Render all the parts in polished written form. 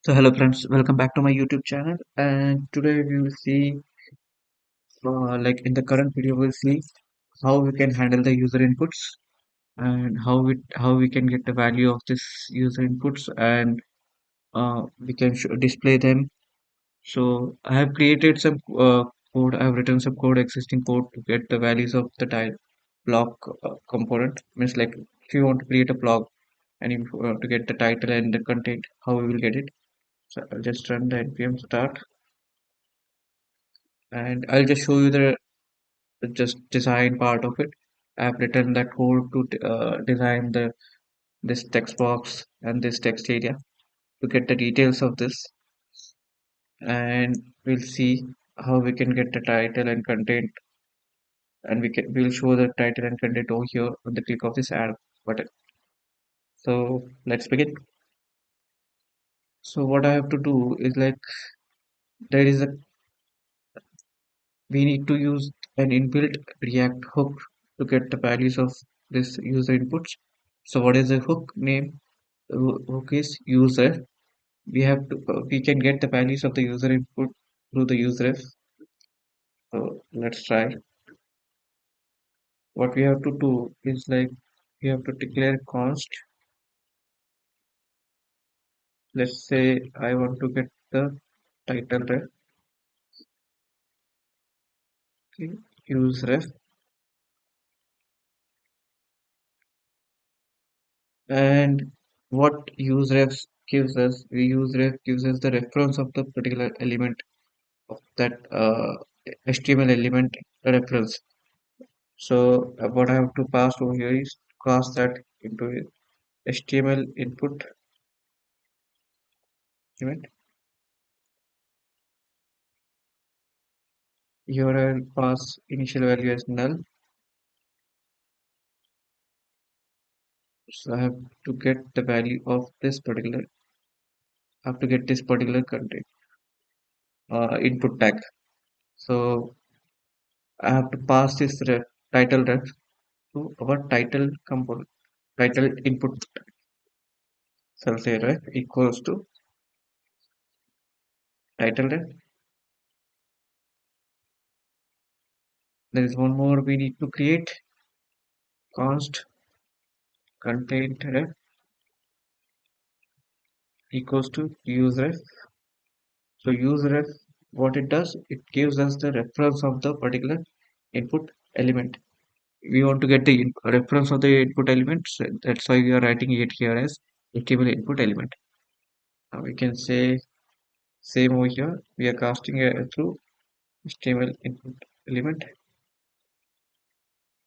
So hello friends, welcome back to my YouTube channel. And today we will see, like in the current video, we'll see how we can handle the user inputs and how we can get the value of this user inputs and we can display them. So I have created some code. I have written some code, existing code to get the values of the tile block component. Means like if you want to create a block and you want to get the title and the content, how we will get it. So I'll just run the npm start and I'll just show you the just design part of it. I've written that code to design the this text box and this text area to get the details of this, and we'll see how we can get the title and content, and we'll show the title and content over here on the click of this add button. So let's begin. So what I have to do is like there is a we need to use an inbuilt React hook to get the values of this user inputs. So what is the hook name? The hook is user. We can get the values of the user input through the useRef. So let's try. What we have to do is like we have to declare const. Let's say I want to get the title ref, okay, useRef, and what useRef gives us, we useRef gives us the reference of the particular element of that HTML element reference. So what I have to pass over here is pass that into HTML input element. Here I will pass initial value as null. So I have to get the value of this particular. I have to get this particular content input tag. So I have to pass this title ref to our title component, title input. So I'll say ref equals to title ref. There is one more we need to create, const content ref equals to useRef. So useRef, what it does, it gives us the reference of the particular input element. We want to get the reference of the input element, so that's why we are writing it here as HTML input element. Now we can say same over here. We are casting through HTML input element.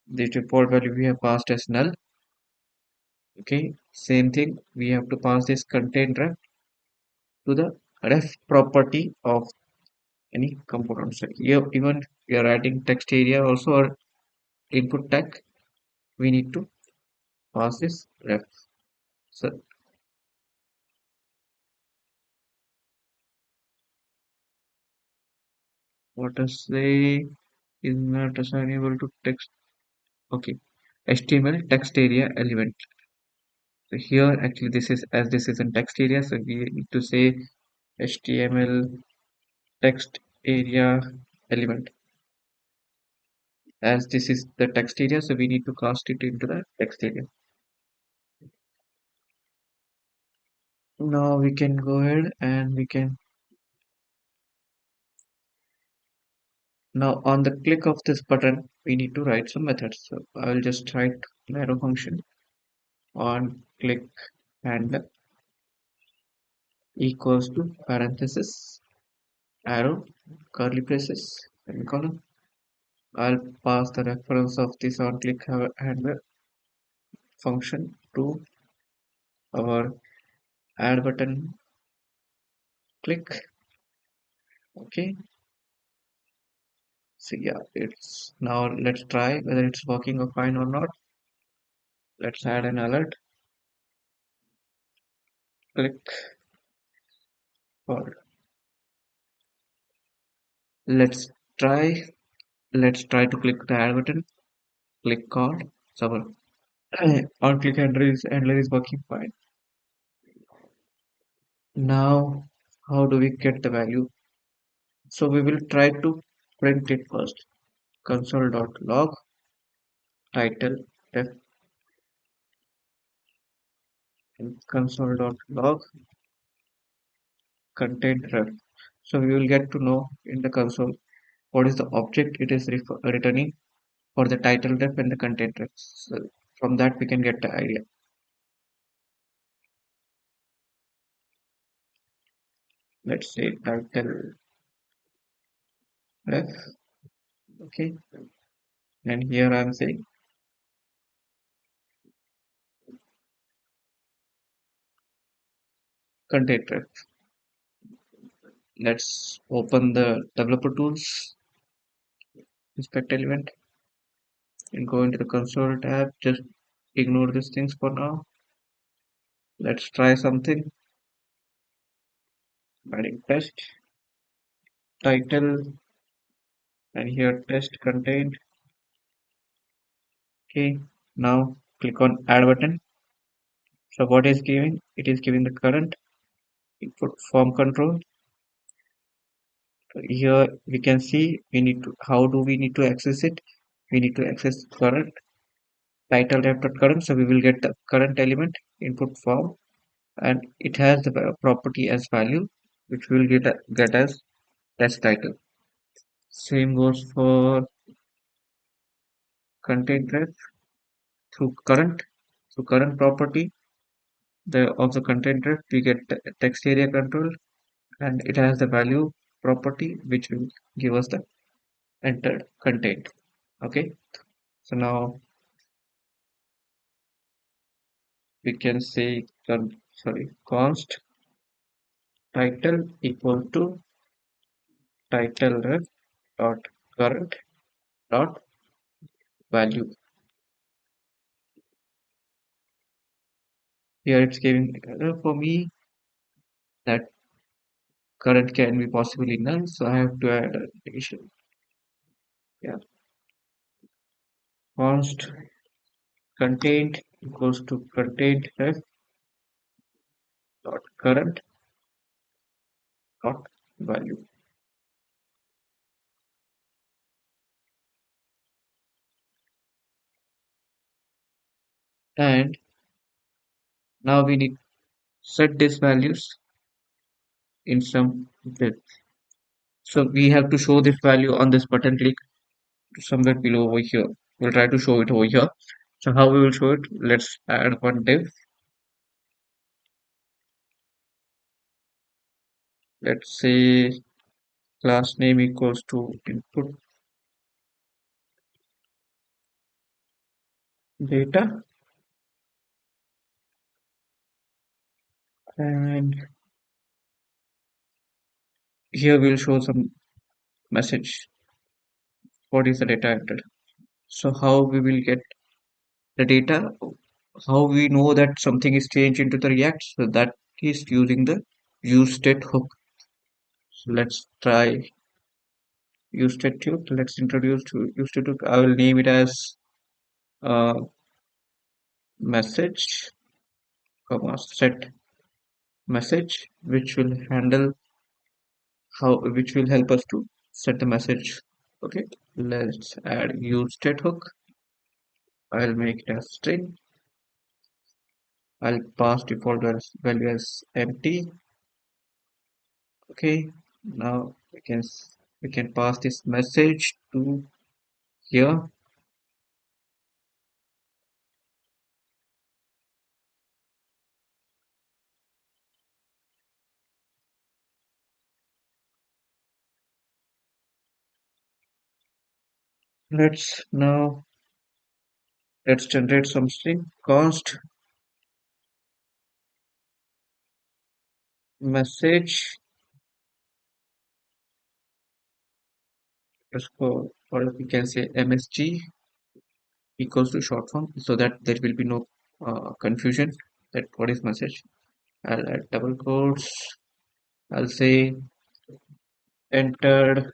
The default value we have passed as null. Okay, same thing. We have to pass this content ref to the ref property of any component. So here, even we are adding text area also or input tag, we need to pass this ref. So what does say is not assignable to text. Okay, HTML text area element. So here actually this is as this is in text area, so we need to say HTML text area element. As this is the text area, so we need to cast it into the text area. Now we can go ahead and we can now on the click of this button we need to write some methods. So I will just write an arrow function on click and equals to parenthesis arrow curly braces semicolon. I'll pass the reference of this on click handler function to our add button click. Okay, so yeah, it's now let's try whether it's working or fine or not. Let's add an alert click for let's try let's try to click the add button click card. So our on click handler is working fine. Now, how do we get the value? So we will try to print it first. Console.log title def and console.log content ref. So we will get to know in the console what is the object it is returning for the title ref and the content ref. So from that we can get the idea. Let's say title ref, okay, and here I am saying content ref. Let's open the developer tools, inspect element, and go into the console tab. Just ignore these things for now. Let's try something. Adding test title and here test content. Okay, now click on add button. So what is giving? It is giving the current input form control. Here we can see we need to how do we need to access it? We need to access current title after current. So we will get the current element input form and it has the property as value which will get as test title. Same goes for content ref through current property the of the content ref we get text area control and it has the value property which will give us the entered content. Okay, so now we can say const title equal to title ref dot current dot value. Here it's giving error for me that current can be possibly null, so I have to add an addition. Yeah, const content equals to content ref dot current dot value. And now we need set these values in some depth. So we have to show this value on this button click somewhere below over here. We'll try to show it over here. So how we will show it? Let's add one div. Let's say class name equals to input data and here we'll show some message. What is the data entered? So how we will get the data? How we know that something is changed into the React? So that is using the useState hook. So let's try useState hook. Let's introduce to useState hook. I will name it as uh, message, comma set message, which will handle which will help us to set the message. Okay, let's add useState hook. I'll make it as string. I'll pass default value as empty. Okay, now we can pass this message to here. Let's generate some string const message underscore or we can say msg equals to short form so that there will be no confusion that what is message. I'll add double quotes. I'll say entered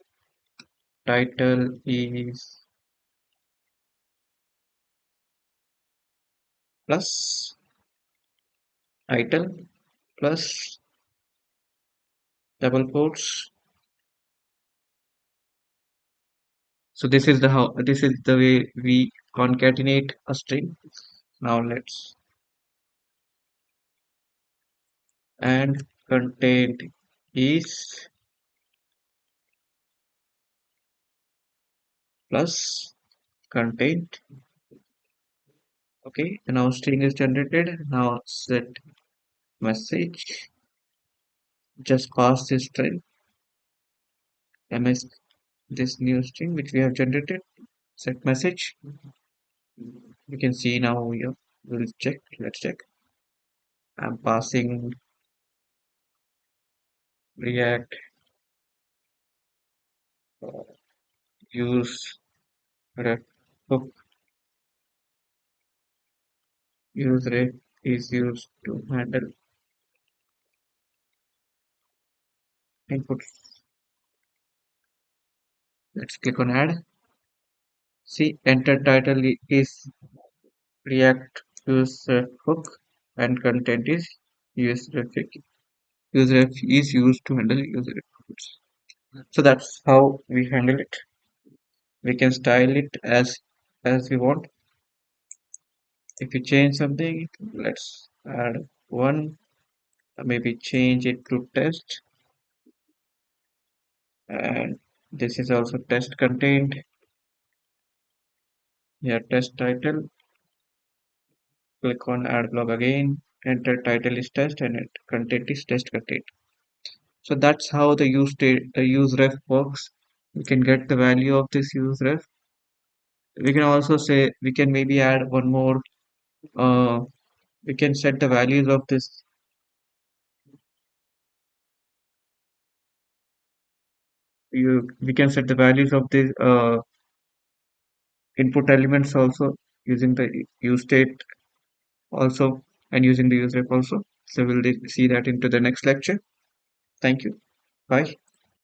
title is plus title plus double quotes. So this is the way we concatenate a string. Now let's and content is plus content. Okay, and now string is generated. Now set message. Just pass this string ms this new string which we have generated. Set message. You can see now we have, we'll check. Let's check. I'm passing React use ref hook. Use ref is used to handle inputs. Let's click on add. See, enter title is React user hook and content is user user is used to handle user inputs. So that's how we handle it. We can style it as we want. If you change something, let's add one, maybe change it to test, and this is also test content. Here test title, click on add block again, enter title is test and content is test content. So that's how the use ref works. We can get the value of this use ref. We can also say we can maybe add one more. Uh, we can set the values of this. We can set the values of this input elements also using the use state also and using the use ref also. So we'll see that into the next lecture. Thank you. Bye.